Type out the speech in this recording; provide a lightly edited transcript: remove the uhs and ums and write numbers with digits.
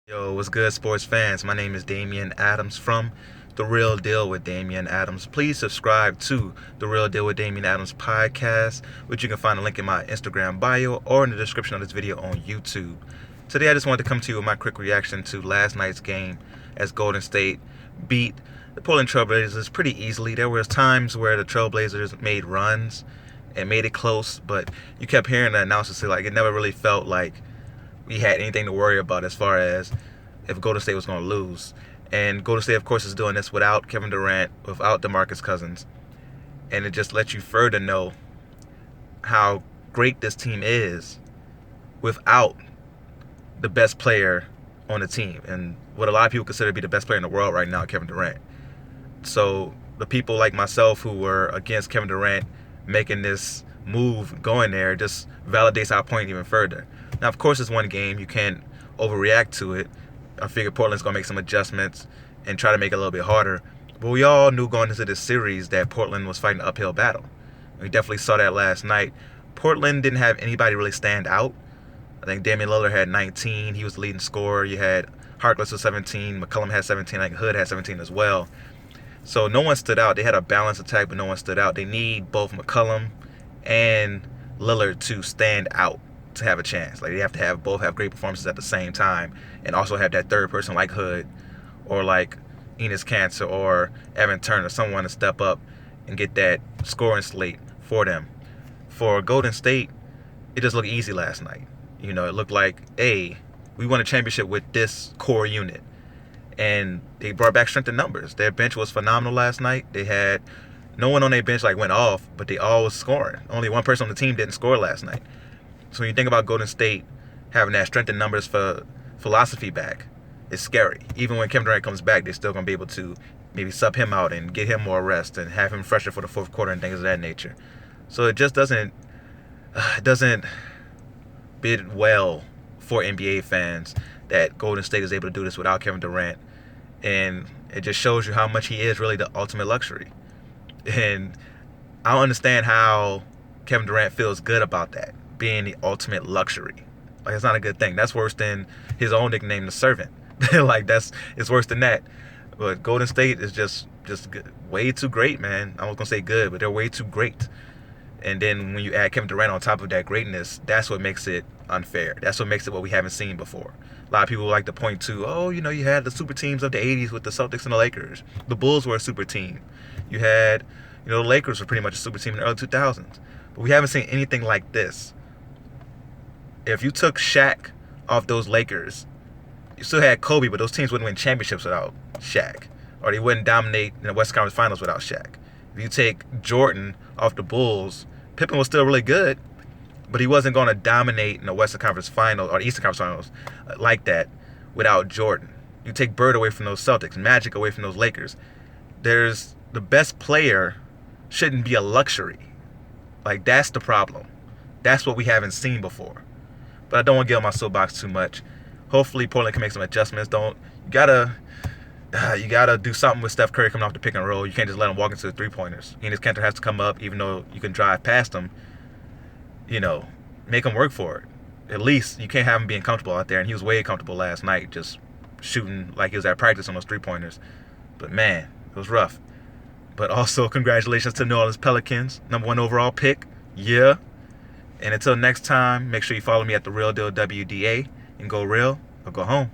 Yo, what's good, sports fans? My name is Damian Adams from The Real Deal with Damian Adams. Please subscribe to The Real Deal with Damian Adams podcast, which you can find a link in my Instagram bio or in the description of this video on YouTube. Today, I just wanted to come to you with my quick reaction to last night's game as Golden State beat the Portland Trailblazers pretty easily. There was times where the Trailblazers made runs and made it close, but you kept hearing the announcers say it never really felt like we had anything to worry about as far as if Golden State was going to lose. And Golden State, of course, is doing this without Kevin Durant, without DeMarcus Cousins. And it just lets you further know how great this team is without the best player on the team. And what a lot of people consider to be the best player in the world right now, Kevin Durant. So the people like myself who were against Kevin Durant making this move going there just validates our point even further. Now, of course, it's one game. You can't overreact to it. I figure Portland's going to make some adjustments and try to make it a little bit harder. But we all knew going into this series that Portland was fighting an uphill battle. We definitely saw that last night. Portland didn't have anybody really stand out. I think Damian Lillard had 19. He was the leading scorer. You had Harkless with 17. McCollum had 17. I think Hood had 17 as well. So no one stood out. They had a balanced attack, but no one stood out. They need both McCollum and Lillard to stand out to have a chance. They have to both have great performances at the same time, and also have that third person like Hood or like Enes Kanter or Evan Turner, someone to step up and get that scoring slate for them. For Golden State, it just looked easy last night. It looked like, hey, we won a championship with this core unit. And they brought back strength in numbers. Their bench was phenomenal last night. They had no one on their bench went off, but they all was scoring. Only one person on the team didn't score last night. So when you think about Golden State having that strength in numbers for philosophy back, it's scary. Even when Kevin Durant comes back, they're still going to be able to maybe sub him out and get him more rest and have him fresher for the fourth quarter and things of that nature. So it just doesn't bid well for NBA fans that Golden State is able to do this without Kevin Durant. And it just shows you how much he is really the ultimate luxury. And I don't understand how Kevin Durant feels good about that, being the ultimate luxury. It's not a good thing. That's worse than his own nickname, the Servant. It's worse than that. But Golden State is just way too great, man. I was gonna say good, but they're way too great. And then when you add Kevin Durant on top of that greatness, that's what makes it unfair. That's what makes it what we haven't seen before. A lot of people like to point to, you had the super teams of the 80s with the Celtics and the Lakers. The Bulls were a super team. You had, the Lakers were pretty much a super team in the early 2000s. But we haven't seen anything like this. If you took Shaq off those Lakers, you still had Kobe, but those teams wouldn't win championships without Shaq. Or they wouldn't dominate in the West Conference Finals without Shaq. If you take Jordan off the Bulls, Pippen was still really good, but he wasn't going to dominate in the Western Conference Finals or the Eastern Conference Finals like that without Jordan. You take Bird away from those Celtics, Magic away from those Lakers. The best player shouldn't be a luxury. That's the problem. That's what we haven't seen before. But I don't want to get on my soapbox too much. Hopefully Portland can make some adjustments. You gotta do something with Steph Curry coming off the pick and roll. You can't just let him walk into the three-pointers. Enes Kanter has to come up, even though you can drive past him. Make him work for it. At least you can't have him being comfortable out there. And he was way comfortable last night, just shooting like he was at practice on those three-pointers. But man, it was rough. But also, congratulations to New Orleans Pelicans, #1 overall pick. Yeah. And until next time, make sure you follow me at The Real Deal WDA and go real or go home.